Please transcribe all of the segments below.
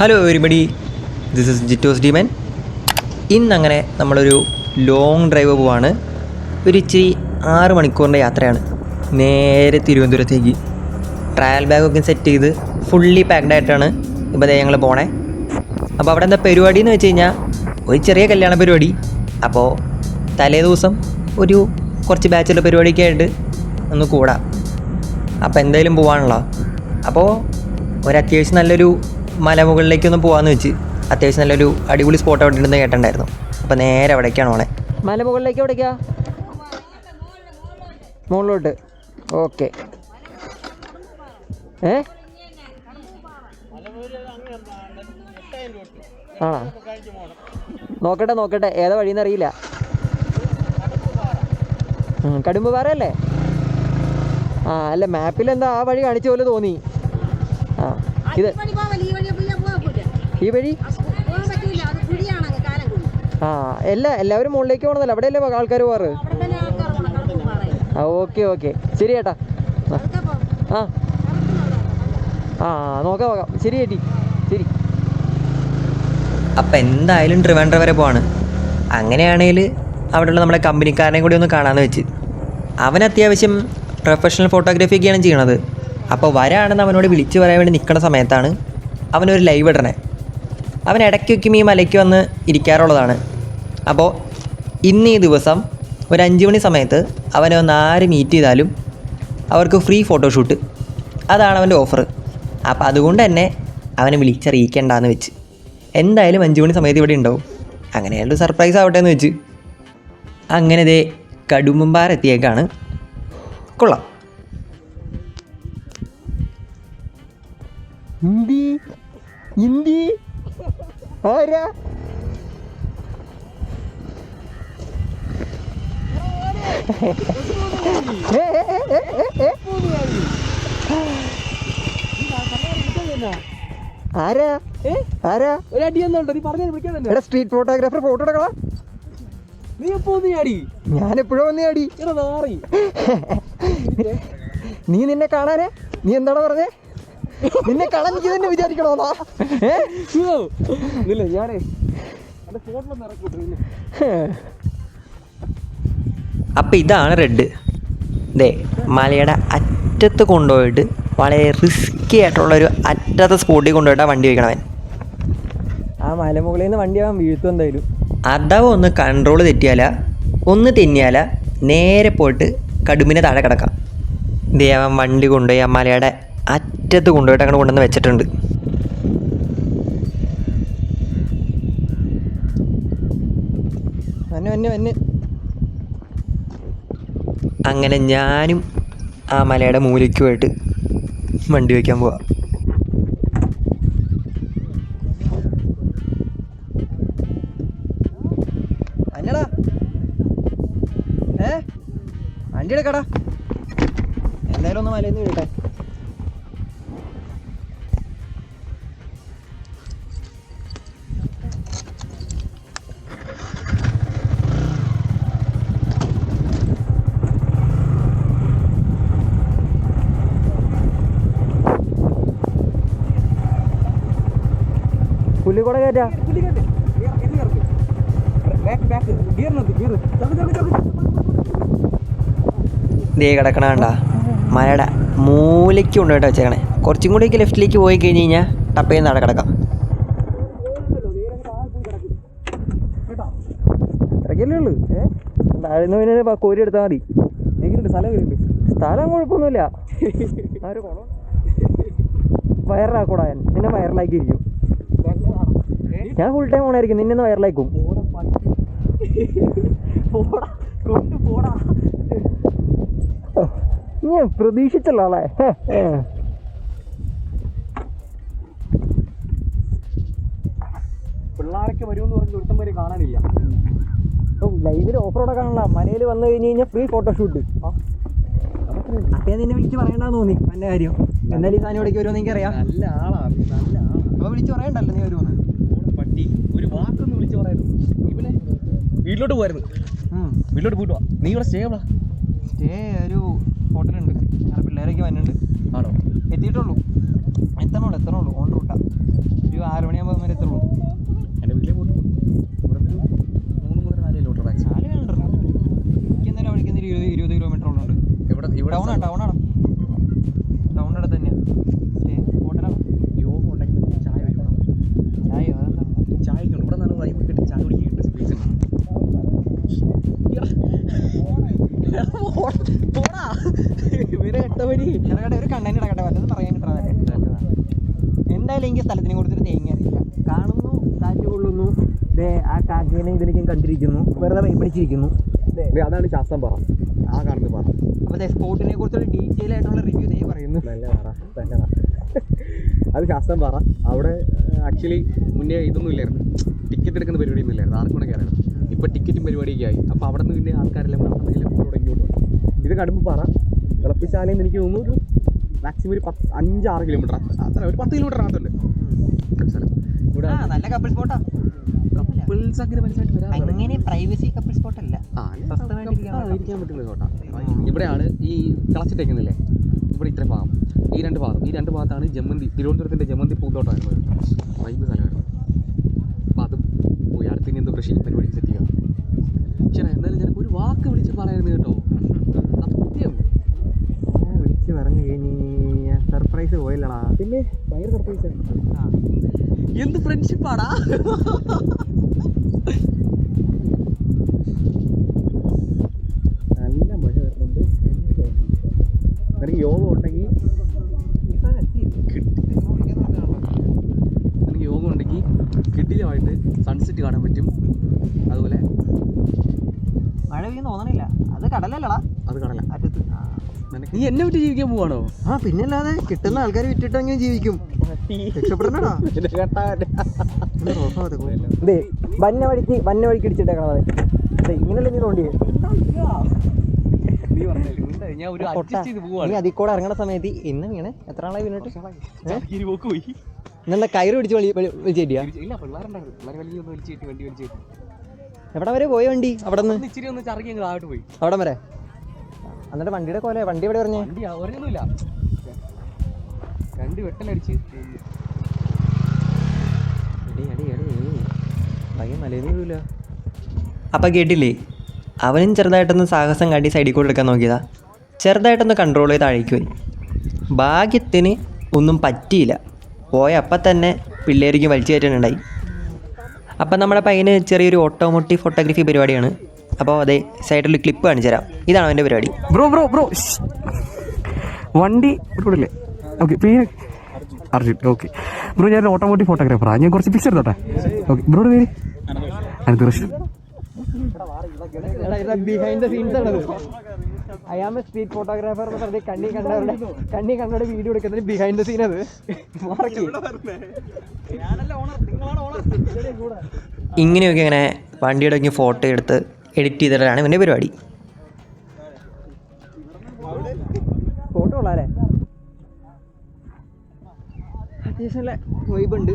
Hello everybody, this is Jitos demon. ഇന്നങ്ങനെ നമ്മളൊരു long drive പോവാണ്. ഒരു ഇച്ചിരി 6 മണിക്കൂറിൻ്റെ യാത്രയാണ് നേരെ തിരുവനന്തപുരത്തേക്ക്. ട്രയൽ ബാഗൊക്കെ സെറ്റ് ചെയ്ത് ഫുള്ളി പാക്ഡ് ആയിട്ടാണ് ഇപ്പോൾ ഞങ്ങൾ പോണേ. അപ്പോൾ അവിടെ എന്താ പരിപാടി എന്ന് വെച്ച് കഴിഞ്ഞാൽ ഒരു ചെറിയ കല്യാണ പരിപാടി. അപ്പോൾ തലേ ദിവസം ഒരു കുറച്ച് ബാച്ചിലർ പരിപാടിയൊക്കെ ആയിട്ട് ഒന്ന് കൂടാം. അപ്പോൾ എന്തായാലും പോകാനുള്ള അപ്പോൾ അത്യാവശ്യം നല്ലൊരു മലമുകളിലേക്കൊന്ന് പോകാമെന്ന് വെച്ച്. അത്യാവശ്യം നല്ലൊരു അടിപൊളി സ്പോട്ട് അവിടെ ഉണ്ടെന്ന് കേട്ടിട്ടുണ്ടായിരുന്നു. അപ്പോൾ നേരെ അവിടേക്കാണ് പോണേ. മലമുകളിലേക്ക് എവിടേക്കാ? മുകളിലോട്ട്. ഓക്കെ. ആണോ? നോക്കട്ടെ ഏതാ വഴിയെന്ന് അറിയില്ല. കടുമ്പ് പാറയല്ലേ? അല്ല, മാപ്പിൽ എന്താ ആ വഴി കാണിച്ച പോലെ തോന്നി. ഇത് ഈ വഴി എല്ലാവരും മുകളിലേക്ക് പോകണമെന്നല്ല, അവിടെയല്ലേ ആൾക്കാർ പോവാറ്? ഓക്കെ ശരി ചേട്ടാ. നോക്കാം ശരി ചേട്ടി, ശരി. അപ്പം എന്തായാലും ട്രിവാൻഡ്രം വരെ പോവാണ്. അങ്ങനെയാണെങ്കിൽ അവിടെയുള്ള നമ്മുടെ കമ്പനിക്കാരനെ കൂടി ഒന്ന് കാണാമെന്ന് വെച്ച്. അവൻ അത്യാവശ്യം പ്രൊഫഷണൽ ഫോട്ടോഗ്രാഫിയൊക്കെയാണ് ചെയ്യണത്. അപ്പോൾ വരാണെന്ന് അവനോട് വിളിച്ച് പറയാൻ വേണ്ടി നിൽക്കുന്ന സമയത്താണ് അവനൊരു ലൈവ് ഇടണേ. അവൻ ഇടയ്ക്കൊക്കെ ഈ മലയ്ക്ക് വന്ന് ഇരിക്കാറുള്ളതാണ്. അപ്പോൾ ഇന്ന് ഈ ദിവസം ഒരു 5 മണി സമയത്ത് അവനെ ഒന്ന് ആര് മീറ്റ് ചെയ്താലും അവർക്ക് ഫ്രീ ഫോട്ടോഷൂട്ട്, അതാണ് അവൻ്റെ ഓഫർ. അപ്പോൾ അതുകൊണ്ട് തന്നെ അവനെ വിളിച്ചറിയിക്കേണ്ടെന്ന് വെച്ച്. എന്തായാലും 5 മണി സമയത്ത് ഇവിടെ ഉണ്ടാവും. അങ്ങനെയായിട്ട് സർപ്രൈസ് ആവട്ടെ എന്ന് വെച്ച്. അങ്ങനെ ദേ കടുമ്പമ്പാറ എത്തിയേക്കാണ്. കൊള്ളാം. ഹിന്ദി ആരാ? സ്ട്രീറ്റ് ഫോട്ടോഗ്രാഫർ ഫോട്ടോ എടുക്കണം. ഞാനെപ്പോഴും വന്നേടി. നീ നിന്നെ കാണാനേ? നീ എന്താണോ പറഞ്ഞേ? നിന്നെ കാണാൻ എനിക്ക് തന്നെ വിചാരിക്കണോന്നാ? ഞാനേ അപ്പം ഇതാണ് റെഡ്. ദേ മലയുടെ അറ്റത്ത് കൊണ്ടുപോയിട്ട് വളരെ റിസ്ക്കി ആയിട്ടുള്ളൊരു അറ്റത്തെ സ്പോട്ടിൽ കൊണ്ടുപോയിട്ടാണ് വണ്ടി വയ്ക്കണവൻ. ആ മലമുകളിൽ നിന്ന് വണ്ടി അവൻ വീഴ്ത്തും എന്തായാലും. അഥവാ ഒന്ന് കൺട്രോൾ തെറ്റിയാല, ഒന്ന് തെന്നിയാല നേരെ പോയിട്ട് കടുമ്പിനെ താഴെ കിടക്കാം. ദേ അവൻ വണ്ടി കൊണ്ടുപോയി ആ മലയുടെ അറ്റത്ത് കൊണ്ടുപോയിട്ട് അങ്ങനെ കൊണ്ടുവന്ന് വെച്ചിട്ടുണ്ട്. അങ്ങനെ ഞാനും ആ മലയുടെ മൂലയ്ക്കുമായിട്ട് വണ്ടി വയ്ക്കാൻ പോവാം. അല്ലടാ, വണ്ടി എടുക്കടാ. എന്തായാലും ഒന്ന് മലയിൽ നിന്ന് വീഴട്ടെ. പുല്ലിക്കൂടെ കയറ്റാ. ദേ കിടക്കണ കണ്ട മലയുടെ മൂലയ്ക്ക് കൊണ്ടുപോയിട്ട് വെച്ചേക്കണേ. കുറച്ചും കൂടിയൊക്കെ ലെഫ്റ്റിലേക്ക് പോയി കഴിഞ്ഞ് കഴിഞ്ഞാൽ ടപ്പയിൽ നിന്ന് അവിടെ കിടക്കാം. ഇത്രയ്ക്കല്ലേ ഉള്ളൂ. താഴ്ന്ന പിന്നെ കോരി എടുത്താൽ മതി. സ്ഥലം കുഴപ്പമൊന്നുമില്ല. വൈറലാക്കൂടാ, നിന്നെ വൈറലാക്കിയിരിക്കും. ഞാൻ ഫുൾ ടൈം ഓണായിരിക്കും, നിന്നെ ഒന്ന് വൈറലാക്കും. ഞാൻ പ്രതീക്ഷിച്ചല്ലോ ആളെ. പിള്ളേരൊക്കെ വരുമെന്ന് പറഞ്ഞ് ഒരുത്തം വരെ കാണാനില്ല. ലൈവിൽ ഓഫറോടെ കാണാനുള്ള മലയിൽ വന്നു കഴിഞ്ഞ് കഴിഞ്ഞാൽ ഫ്രീ ഫോട്ടോഷൂട്ട്. അപ്പം നിന്നെ വിളിച്ച് പറയണ്ടെന്ന് തോന്നി എൻ്റെ കാര്യം. എന്നാലും ഈ സാധനം ഇവിടേക്ക് വരുമെന്ന് എനിക്കറിയാം. നല്ല ആളാണ്, നല്ല ആളാണ്. അപ്പോൾ വിളിച്ച് പറയണ്ടല്ലോ നീ വരുമെന്ന്. പട്ടി ഒരു വാക്കൊന്ന് വിളിച്ച് പറയുന്നു. ഇവനെ വീട്ടിലോട്ട് പോയിരുന്നു. വീട്ടിലോട്ട് പോയിട്ട് വാ. നീ ഇവിടെ സ്റ്റേ ഒരു ഹോട്ടലുണ്ട്. അവിടെ പിള്ളേരൊക്കെ വന്നിട്ടുണ്ട്. ആണോ? എത്തിയിട്ടുള്ളൂ. എത്തണുള്ളൂ ഓൺ റൂട്ടാ. ഒരു 6 മണി ഒരു കണ്ടന്റ് ഇടക്കട്ടെ, വല്ലതും പറയാൻ കിട്ടാതെ. എന്തായാലും എനിക്ക് സ്ഥലത്തിനെ കുറിച്ചൊരു തേങ്ങ അറിയില്ല. കാണുന്നു, കാറ്റ് കൊള്ളുന്നു, ആ കാറ്റിനെ ഇതിലേക്ക് കണ്ടിരിക്കുന്നു, വെറുതെ പിടിച്ചിരിക്കുന്നു. അതാണ് ശാസ്ത്രം പറ, ആ കാണുന്നത് പറ. അപ്പോൾ സ്പോട്ടിനെ കുറിച്ചൊരു ഡീറ്റെയിൽ ആയിട്ടുള്ള റിവ്യൂ ഇതേ പറയുന്നു. അത് ശാസ്ത്രം പറ. അവിടെ ആക്ച്വലി മുന്നേ ഇതൊന്നും ഇല്ലായിരുന്നു, ടിക്കറ്റ് എടുക്കുന്ന പരിപാടിയൊന്നും ഇല്ലായിരുന്നു, ആർക്കും കൂടെ കയറണം. ഇപ്പോൾ ടിക്കറ്റും പരിപാടിയൊക്കെ ആയി. അപ്പോൾ അവിടെ നിന്ന് പിന്നെ ആൾക്കാരെല്ലാം ഇവിടെ ഇങ്ങോട്ട് ഇത് കടുമ്പോൾ പറ തിളപ്പിച്ചാലേന്ന് എനിക്ക് തോന്നുന്നു ഒരു മാക്സിമം ഒരു 5-6 കിലോമീറ്റർ, അത്ര ഒരു 10 കിലോമീറ്റർ അകത്തുണ്ട് സ്ഥലം. ഇവിടെ നല്ല കപ്പിൾ സ്പോട്ടാ. കപ്പിൾസ് അങ്ങനെ മനസ്സിലായിട്ട് വരാം. അങ്ങനെ പ്രൈവസി കപ്പിൾ സ്പോട്ട് അല്ല, ഇരിക്കാൻ പറ്റുന്ന സ്പോട്ടാ. ഇവിടെയാണ് ഈ കളച്ചിട്ടേക്കുന്നില്ലേ, ഇവിടെ ഇത്ര ഭാഗം, ഈ രണ്ട് ഭാഗത്താണ് ജമന്തി, തിരുവനന്തപുരത്തിൻ്റെ ജമന്തി പൂന്തോട്ടമാണ് വൈബ് സ്ഥലമായിരുന്നു. അപ്പോൾ അത് പോയി അടുത്ത് ഇനി എന്തോ കൃഷി പരിപാടി സെറ്റ് ചെയ്യാം. പക്ഷേ എന്തായാലും ഞാനിപ്പോൾ ഒരു വാക്ക് വിളിച്ച് പറയുന്നത് കേട്ടോ, സത്യം വിളിച്ച് പറഞ്ഞു കഴിഞ്ഞാൽ സർപ്രൈസ് പോയില്ലടാ. പിന്നെ ഭയങ്കര സർപ്രൈസ് എന്ത് ഫ്രണ്ട്ഷിപ്പാടാ. നല്ല മഴ വരുന്നുണ്ട്. എനിക്ക് യോഗം ഉണ്ടെങ്കിൽ കിട്ടിലുമായിട്ട് സൺസെറ്റ് കാണാൻ പറ്റും. അതുപോലെ മഴ പെയ്യുന്ന തോന്നണില്ല, അത് കടലല്ലടാ, അത് കടല അറ്റത്ത്. നീ എന്നെ വിട്ട് ജീവിക്കാൻ പോവാണോ? പിന്നല്ലാതെ കിട്ടുന്ന ആൾക്കാർ വിറ്റിട്ടെങ്കിലും ജീവിക്കും. രക്ഷപ്പെടണടാ. വന്ന വഴിക്ക് ഇടിച്ചിട്ടേക്കണത് ഇങ്ങനെയല്ലേ നീ തോണ്ടിയേ. നീ അതിൽ കൂടെ ഇറങ്ങണ സമയത്ത് ഇന്ന് വീണേ എത്ര ആളായി വീണിട്ട്? ഇന്നെന്താ കയറ് പിടിച്ച് വലിച്ചേറ്റിയാ? എവിടെ വരെ പോയ വണ്ടി? അവിടെ നിന്ന് ഇച്ചിരി ഒന്ന് ചറക്കി താഴോട്ട് പോയി, അവിടെ വരെ. എന്നിട്ട് വണ്ടിയുടെ കോല വണ്ടി എവിടെ പറഞ്ഞേ? ഒരെയൊന്നുമില്ല, 2 വെട്ടലടിച്ച് അപ്പം കേട്ടില്ലേ, അവനും ചെറുതായിട്ടൊന്ന് സാഹസം കാട്ടി സൈഡിൽ കൂടെ എടുക്കാൻ നോക്കിയതാ. ചെറുതായിട്ടൊന്ന് കൺട്രോൾ ചെയ്ത് താഴേക്ക് പോയി. ഭാഗ്യത്തിന് ഒന്നും പറ്റിയില്ല. പോയ അപ്പം തന്നെ പിള്ളേർക്ക് വലിച്ചു കയറ്റാനുണ്ടായി. അപ്പം നമ്മുടെ പയ്യന് ചെറിയൊരു ഓട്ടോമോട്ടീവ് ഫോട്ടോഗ്രാഫി പരിപാടിയാണ്. അപ്പോൾ അതെ സൈഡിൽ ക്ലിപ്പ് കാണിച്ചു തരാം. ഇതാണ് അവൻ്റെ പരിപാടി. ബ്രോ വണ്ടി ഇല്ലേ? ഓക്കെ പേര് അർജുൻ. ഓക്കെ ബ്രോ, ഞാൻ ഓട്ടോമോട്ടീവ് ഫോട്ടോഗ്രാഫറാണ്. ഞാൻ കുറച്ച് പിക്ചർ എടുത്തോട്ടെ? ഓക്കെ ബ്രോയുടെ പേര്? അനന്തകൃഷ്ണൻ. ബിഹൈൻഡ് ദ സീൻസ് ആണത്. I am a street photographer എന്ന് പറഞ്ഞ് കണ്ണി കണ്ടോടെ വീഡിയോ എടുക്കുന്നതിന് ബിഹൈൻഡ് ദ സീൻ അത്. ഇങ്ങനെയൊക്കെ ഇങ്ങനെ വണ്ടിയുടെ ഒക്കെ ഫോട്ടോ എടുത്ത് എഡിറ്റ് ചെയ്തിട്ടാണ് ഇവൻ്റെ പരിപാടി. ഫോട്ടോ ഉള്ളല്ലേ, അത്യാവശ്യം നല്ല വൈബുണ്ട്.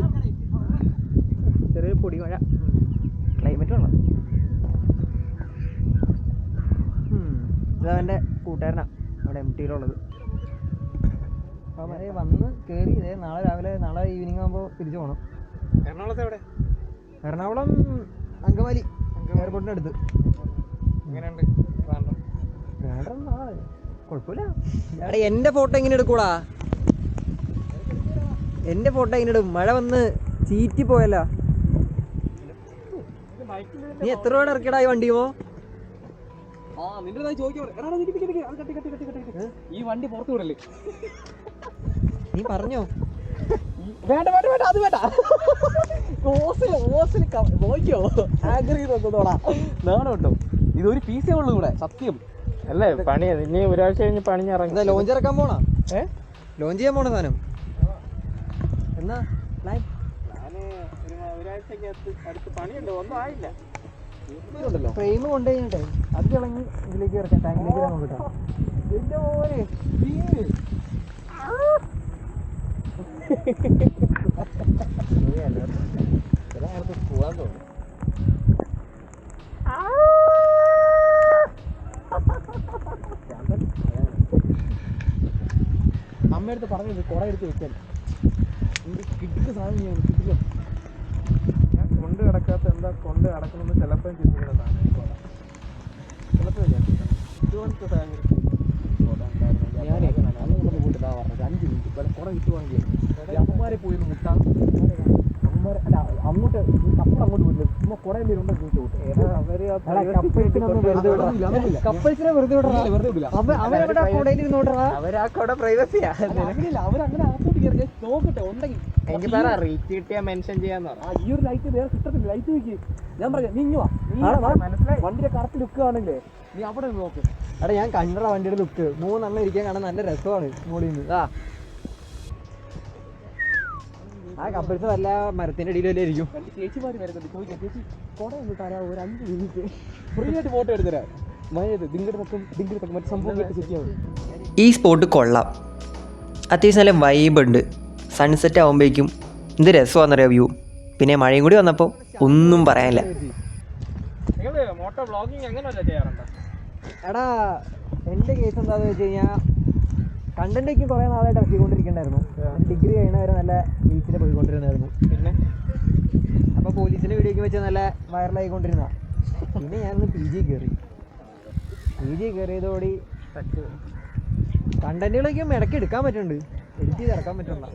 ചെറിയൊരു പൊടി മഴ, ക്ലൈമറ്റ് ഉള്ള. ഇതവൻ്റെ കൂട്ടുകാരനാണ് അവിടെ MTയിലുള്ളത്. അപ്പോൾ അവരെ വന്ന് കയറി ഇതേ നാളെ ഈവനിങ് ആകുമ്പോൾ തിരിച്ചു പോകണം. എറണാകുളത്ത് എവിടെ? എറണാകുളം അങ്കമാലി എയർപോർട്ടിൻ്റെ അടുത്ത്. എങ്ങനെയുണ്ട്? കുഴപ്പമില്ല. എടാ എൻ്റെ ഫോട്ടോ എങ്ങനെ എടുക്കൂടാ? എൻ്റെ ഫോട്ടോ എങ്ങനെ എടുക്കും? മഴ വന്ന് ചീറ്റി പോയല്ലോ. നീ എത്ര രൂപ ഇറക്കിയടാ ഈ വണ്ടിയോ? ഈ വണ്ടി പുറത്തു വിടല്ലേ? നീ പറഞ്ഞോ? വേണ്ട അത് വേണ്ട. നാണോ കേട്ടോ, ഇതൊരു പീസേ ഉള്ളൂ ഇവിടെ. സത്യം അല്ലേ പണി. ഇനി ഒരാഴ്ച കഴിഞ്ഞ് പണിഞ്ഞിറങ്ങി ലോഞ്ച് ഇറക്കാൻ പോണോ? ലോഞ്ച് ചെയ്യാൻ പോണ സാധനം എന്നാ പ്ലാൻ? ഒരാഴ്ചക്കകത്ത് അടുത്ത് പണിയുണ്ട്, ഒന്നും ആയില്ല. ഫ്രെയിം കൊണ്ടു കഴിഞ്ഞിട്ടെ അത് ഇളങ്ങി ഇതിലേക്ക് ഇറക്കാം, ടാങ്കിലേക്ക് ഇറങ്ങാൻ കേട്ടോ. എന്റെ മോനെ പോവാൻ തോന്നുന്നു. അമ്മയടുത്ത് പറഞ്ഞത് കുട എടുത്ത് വെക്കാൻ. കിട്ടിയ സാധനം ഞാൻ കിട്ടില്ല. ഞാൻ കൊണ്ട് കിടക്കാത്ത എന്താ കൊണ്ട് കിടക്കണമെന്ന് ചിലപ്പോൾ ചിന്തിക്കുന്നതാണ്. ചിലപ്പോൾ ഇതുപോലത്തെ സാധനം ഞാനേ അന്ന് കൊണ്ട് പോയിട്ട് 5 മിനിറ്റ് കുട കിട്ടുവാണെങ്കിൽ അമ്മമാരെ പോയി ഒന്ന് മുട്ടാം. അമ്മമാരെ അല്ല അങ്ങോട്ട് കപ്പടങ്ങോട്ട് അങ്ങോട്ട് വിടില്ല. ചുമ്മാ കുറെ പേരുണ്ടോ കപ്പിൾസിനെ വെറുതെ വിടില്ല. അവരാക്കവിടെ പ്രൈവസിയാ. അവരങ്ങനെ അകത്തോട്ട് കയറി നോക്കട്ടെ ഉണ്ടെങ്കിൽ എനിക്ക് പറ റീച്ച് കിട്ടിയാ മെൻഷൻ ചെയ്യാന്ന് പറ. ഈ ഒരു ലൈറ്റ് വേറെ കിട്ടത്തില്ല. ലൈറ്റ് വെക്ക്. ഞാൻ പറയാം നീ ഇങ്ങ് വാ. മനസ്സിലായി. വണ്ടിയുടെ കറക്റ്റ് ലുക്ക് ആണല്ലേ നീ അവിടെ നോക്ക്. എടാ ഞാൻ കണ്ടടാ വണ്ടിയുടെ ലുക്ക്. 3 എണ്ണം ഇരിക്കാൻ കാണാൻ നല്ല രസമാണ് മോളിൽ നിന്ന്. ആ കപ്പിൾസ് വല്ല മരത്തിന്റെ അടിയിലല്ലേ ഇരിക്കും. ചേച്ചിമാര് വരുന്നുണ്ട്. ചോദിക്കാം ചേച്ചി കുട ഒന്ന് തരാം ഒരു 5 മിനിറ്റ് ഫ്രീ ആയിട്ട് ഫോട്ടോ എടുത്തരാം. മഴയത് ദിങ്കട് തക്കും മറ്റു സംഭവം കേട്ട് ശരിയാവും. ഈ സ്പോട്ട് കൊള്ളാം. അത്യാവശ്യം നല്ല വൈബ് ഉണ്ട്. സൺസെറ്റ് ആകുമ്പോഴേക്കും എന്ത് രസമാണെന്നറിയാം വ്യൂ. പിന്നെ മഴയും കൂടി വന്നപ്പോൾ ഒന്നും പറയാനില്ല. മോട്ടോ വ്ളോഗിങ് അങ്ങനെയല്ല ചെയ്യാറുണ്ടോ? എടാ എൻ്റെ കേസ് എന്താണെന്ന് വെച്ച് കഴിഞ്ഞാൽ കണ്ടന്റൊക്കെ കുറേ നാളായിട്ട് ഇറക്കിക്കൊണ്ടിരിക്കണ്ടായിരുന്നു. ഡിഗ്രി കഴിയണ വരെ നല്ല ബീച്ചിൽ പോയിക്കൊണ്ടിരുന്നായിരുന്നു. പിന്നെ അപ്പോൾ പോലീസിൻ്റെ വീഡിയോക്ക് വെച്ച് നല്ല വൈറലായിക്കൊണ്ടിരുന്ന. പിന്നെ ഞാനൊന്ന് പി ജി കയറിയതോടെ കണ്ടന്റുകളൊക്കെ ഇടയ്ക്ക് എടുക്കാൻ പറ്റുന്നുണ്ട്. എഡിറ്റ് ചെയ്ത് ഇറക്കാൻ പറ്റുന്നില്ല.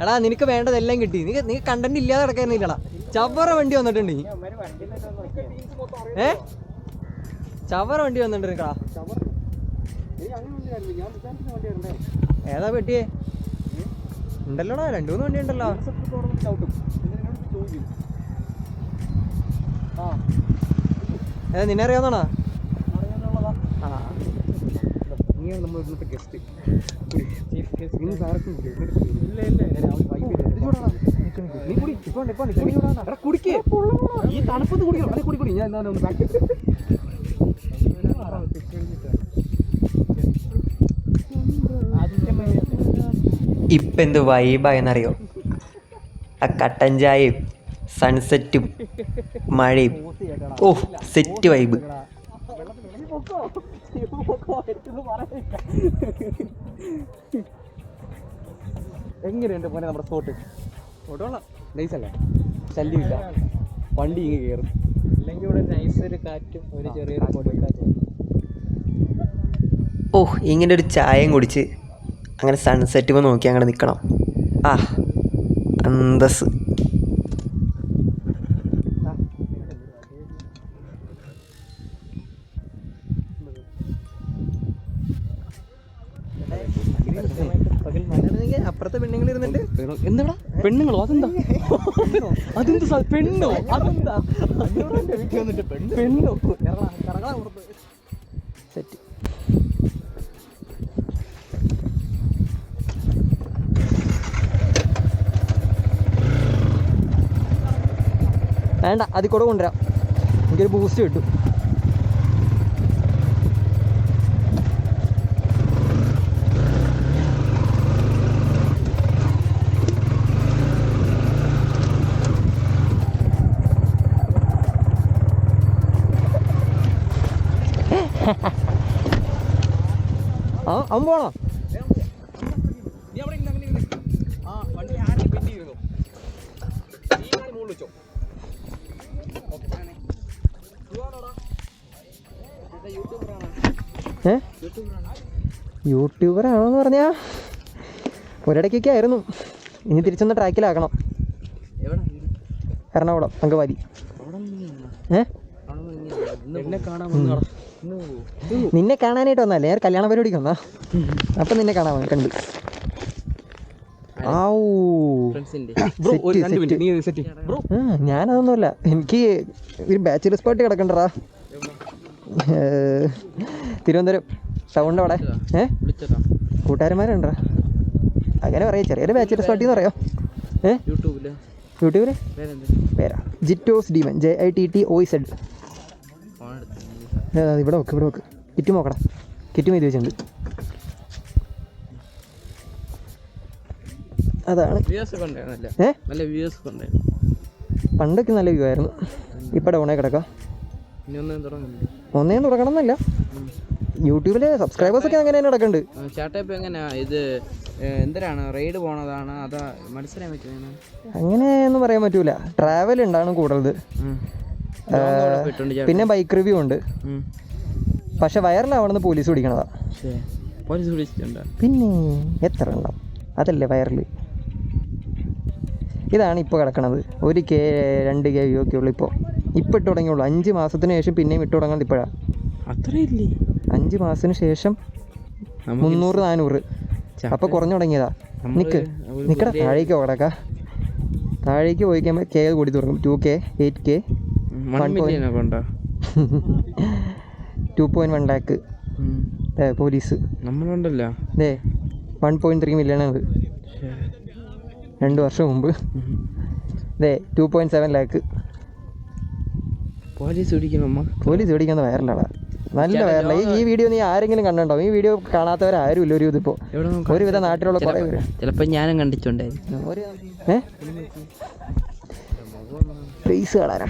എടാ നിനക്ക് വേണ്ടതെല്ലാം കിട്ടി. നീ കണ്ടന്റ് ഇല്ലാതെ ഇടക്കായിരുന്നില്ലടാ. ചവറ വണ്ടി വന്നിട്ടുണ്ട്. ചവറ വണ്ടി വന്നിട്ടുണ്ട് നിനക്കാ. ഏതാ പെട്ടിയേ? ഉണ്ടല്ലോടാ 2-3 വണ്ടി ഉണ്ടല്ലോ. ഏതാ നിന്നെ അറിയാവുന്നതാണോ? നീയാണ് നമ്മൾ ഇന്നത്തെ ഗസ്റ്റ്. ഈ തണുപ്പത്ത് കുടിക്കണം. അല്ലെ കുടി ഞാൻ എന്താ ഒന്ന് ബാക്ക്. ഇപ്പം എന്ത് വൈബായെന്നറിയോ? ആ കട്ടൻ ചായയും സൺസെറ്റും മഴയും. ഓ സെറ്റ് വൈബ്. എങ്ങനെയുണ്ട് പോലെ നമ്മുടെ സ്പോട്ട്? ഫോട്ടോളാം. നൈസല്ലേ? ശല്യമില്ല. വണ്ടി ഇങ്ങനെ കയറും. അല്ലെങ്കിൽ ഇവിടെ നൈസ് ഒരു കാറ്റും ഒരു ചെറിയൊരു പൊടിക്കാറ്റും. ഓ ഇങ്ങനെ ഒരു ചായയും കുടിച്ച് അങ്ങനെ സൺസെറ്റുമ്പോൾ നോക്കി അങ്ങനെ നിൽക്കണം. ആ അന്തസ്. അപ്പുറത്തെ പെണ്ണുങ്ങൾ ഇരുന്നിട്ട് എന്താടാ പെണ്ണുങ്ങളോ? അതെന്താ അതെന്താ പെണ്ണോ? അതെന്താ പെണ്ണോ? സെറ്റ്. വേണ്ട അതിൽ കൂടെ കൊണ്ടുവരാം. എനിക്കൊരു ബൂസ്റ്റ് കിട്ടും. അവൻ പോണോ? നീ അവിടെ അങ്ങനെ ആ വണ്ടി ഹാൻഡിൽ പെൻഡ് ചെയ്തോ. നീ മുകളിൽ വെച്ചോ. യൂട്യൂബറാണോന്ന് പറഞ്ഞാ ഒരിടയ്ക്കൊക്കെ ആയിരുന്നു. ഇനി തിരിച്ചൊന്ന് ട്രാക്കിലാക്കണം. എറണാകുളം അങ്കമാലി. നിന്നെ കാണാനായിട്ട് വന്നല്ലേ? ഞാൻ കല്യാണ പരിപാടിക്ക് വന്നാ. അപ്പം നിന്നെ കാണാൻ കണ്ട്. ഞാനതൊന്നുമല്ല. എനിക്ക് ഒരു ബാച്ചിലേഴ്സ് പാർട്ടി കിടക്കണ്ടടാ തിരുവനന്തപുരം ടൗണിൻ്റെ അവിടെ. കൂട്ടുകാരന്മാരുണ്ടാ അങ്ങനെ പറയാം. ചെറിയൊരു ബാച്ചിലേഴ്സ് പാർട്ടി എന്ന് പറയാം. യൂട്യൂബില് പേരാ ജിറ്റോസ് ഡീമൻ. JITTOZ. ഇവിടെ വെക്ക്. കിറ്റ് നോക്കണം. കിറ്റ് എഴുതി വെച്ചിട്ടുണ്ട്. അതാണ്. പണ്ടൊക്കെ നല്ല വ്യൂ ആയിരുന്നു. ഇപ്പം ഡൗണേ കിടക്കാം. ഒന്നേം തുടങ്ങണം എന്നല്ല. യൂട്യൂബിലെ സബ്സ്ക്രൈബേഴ്സൊക്കെ അങ്ങനെ തന്നെ നടക്കുന്നുണ്ട്. ചേട്ടാ എങ്ങനെയാ ഇത്? എന്തിനാണ് റൈഡ് പോണതാണ്? അതാ മനസ്സിലാൻ പറ്റുന്ന? അങ്ങനെയൊന്നും പറയാൻ പറ്റൂല. ട്രാവൽ ഉണ്ടാണ് കൂടുതൽ. പിന്നെ ബൈക്ക് റിവ്യൂ ഉണ്ട്. പക്ഷെ വൈറലാവണമെന്ന് പോലീസ് പിടിക്കണതാ. പിന്നെ എത്ര ഉണ്ടാവും? അതല്ലേ വൈറൽ. ഇതാണ് ഇപ്പോൾ കിടക്കണത് 1K 2K വ്യൂ ഒക്കെ ഉള്ളൂ ഇപ്പോൾ ഇട്ട് തുടങ്ങിയുള്ളൂ. 5 മാസത്തിന് ശേഷം പിന്നെയും ഇട്ട് തുടങ്ങാൻ ഇപ്പോഴാണ്. അത്രയില്ലേ? 5 മാസത്തിന് ശേഷം 300-400. അപ്പോൾ കുറഞ്ഞു തുടങ്ങിയതാ. നിൽക്കട താഴേക്ക് കിടക്കാം. താഴേക്ക് പോയി കഴിയുമ്പോൾ കെ കൂടി തുടങ്ങും. 2K 8K 2.1 lakh police നമ്മളുണ്ടല്ലോ 1.3 million ആണ് 2 വർഷം മുമ്പ്. 2.7 lakh. പോലീസ് പിടിക്കുന്ന വൈറലാണ്. നല്ല വൈറല. ഈ വീഡിയോ നീ ആരെങ്കിലും കണ്ടിട്ടുണ്ടോ? ഈ വീഡിയോ കാണാത്തവരാരും ഇല്ല. ഒരു ഇതിപ്പോൾ ഒരുവിധ നാട്ടിലുള്ള കുറേ പേര്. ചിലപ്പോൾ ഞാനും കണ്ടിട്ടുണ്ടായിരുന്നു. ഫേസ് കളറാ.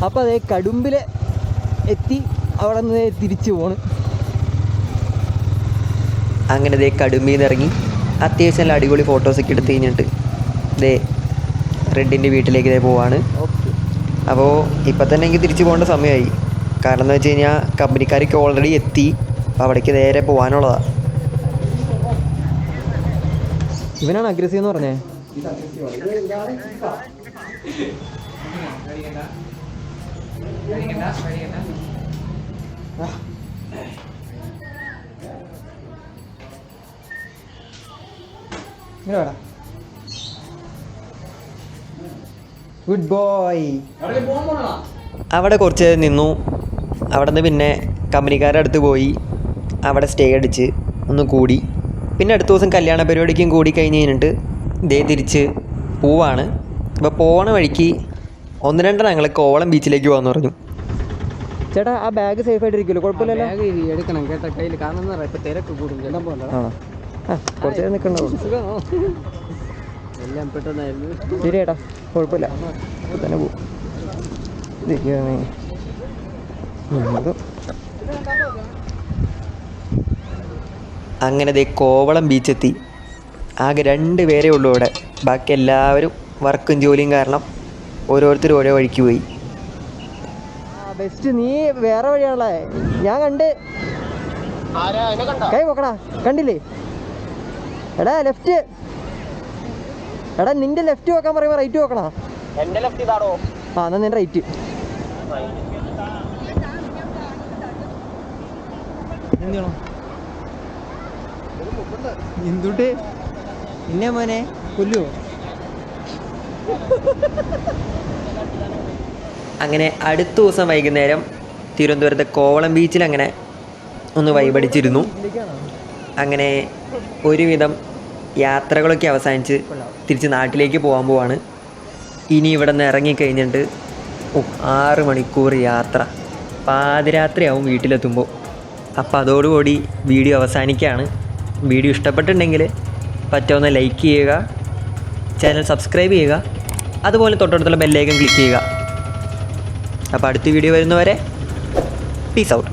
അപ്പോൾ അതേ കടുമ്പിൽ എത്തി. അവിടെ നിന്ന് തിരിച്ചു പോണ്. അങ്ങനെ ദേ കടുമ്പിൽ നിന്ന് ഇറങ്ങി അത്യാവശ്യം നല്ല അടിപൊളി ഫോട്ടോസൊക്കെ എടുത്ത് കഴിഞ്ഞിട്ട് ദേ റെഡിൻ്റെ വീട്ടിലേക്ക് പോവാണ്. അപ്പോൾ ഇപ്പം തന്നെ എനിക്ക് തിരിച്ചു പോകേണ്ട സമയമായി. കാരണം എന്താ വെച്ച് കഴിഞ്ഞാൽ കമ്പനിക്കാർക്ക് ഓൾറെഡി എത്തി. അപ്പോൾ അവിടേക്ക് നേരെ പോകാനുള്ളതാണ്. ഇവനാണ് അഗ്രസീവ് എന്ന് പറഞ്ഞേ. Good boy. അവിടെ കുറച്ച് നിന്നു. അവിടെ നിന്ന് പിന്നെ കമ്പനിക്കാരുടെ അടുത്ത് പോയി അവിടെ സ്റ്റേ അടിച്ച് ഒന്ന് കൂടി. പിന്നെ അടുത്ത ദിവസം കല്യാണ പരിപാടിക്കും കൂടി കഴിഞ്ഞ് കഴിഞ്ഞിട്ട് ദേ തിരിച്ച് പോവാണ്. അപ്പോൾ പോണ വഴിക്ക് 1-2 ഞങ്ങൾ കോവളം ബീച്ചിലേക്ക് പോകാമെന്ന് പറഞ്ഞു. ചേട്ടാ ആ ബാഗ് സേഫ് ആയിട്ടിരിക്കുമല്ലോ? കുഴപ്പമില്ലല്ലോ. എടുക്കണം കേട്ടോ കയ്യിൽ. കാരണം എന്താ പറയുക, ഇപ്പം തിരക്ക് കൂടും. ഇടാൻ പോലെ കുറച്ച് നേരം നിൽക്കണ്ടോ? എല്ലാം പെട്ടെന്നായിരുന്നു. ശരി ചേട്ടാ, കുഴപ്പമില്ല. ഇപ്പം തന്നെ പോവും. അങ്ങനെ ദേ കോവളം ബീച്ചെത്തി. ആകെ 2 പേരേ ഉള്ളൂ ഇവിടെ. ബാക്കി എല്ലാവരും വർക്കും ജോലിയും കാരണം ഓരോരുത്തരും ഓരോ വഴിക്ക് പോയി. ബെസ്റ്റ്, നീ വേറെ വഴിയാണല്ലേ? ഞാൻ കണ്ട്. കൈ നോക്കടാ, കണ്ടില്ലേ? എടാ ലെഫ്റ്റ്. എടാ നിന്റെ ലെഫ്റ്റ് നോക്കാൻ പറയുമ്പോൾ റൈറ്റ് നോക്കണോ? എൻ്റെ ലെഫ്റ്റ് ഇതാണോ? ആ എന്നാ നിന്റെ റൈറ്റ്. എന്തുട്ട് പിന്നെ മോനെ കൊല്ലുവോ? അങ്ങനെ അടുത്ത ദിവസം വൈകുന്നേരം തിരുവനന്തപുരത്തെ കോവളം ബീച്ചിൽ അങ്ങനെ ഒന്ന് വൈബടിച്ചിരുന്നു. അങ്ങനെ ഒരുവിധം യാത്രകളൊക്കെ അവസാനിച്ച് തിരിച്ച് നാട്ടിലേക്ക് പോകാൻ പോവാണ്. ഇനി ഇവിടെ നിന്ന് ഇറങ്ങിക്കഴിഞ്ഞിട്ട് 6 മണിക്കൂർ യാത്ര. പാതിരാത്രിയാവും വീട്ടിലെത്തുമ്പോൾ. അപ്പോൾ അതോടുകൂടി വീഡിയോ അവസാനിക്കുകയാണ്. വീഡിയോ ഇഷ്ടപ്പെട്ടിട്ടുണ്ടെങ്കിൽ പറ്റുന്ന ലൈക്ക് ചെയ്യുക, ചാനൽ സബ്സ്ക്രൈബ് ചെയ്യുക, അതുപോലെ തൊട്ടടുത്തുള്ള ബെല്ലൈക്കൺ ക്ലിക്ക് ചെയ്യുക. അപ്പോൾ അടുത്ത വീഡിയോ വരുന്നവരെ പീസ് ഔട്ട്.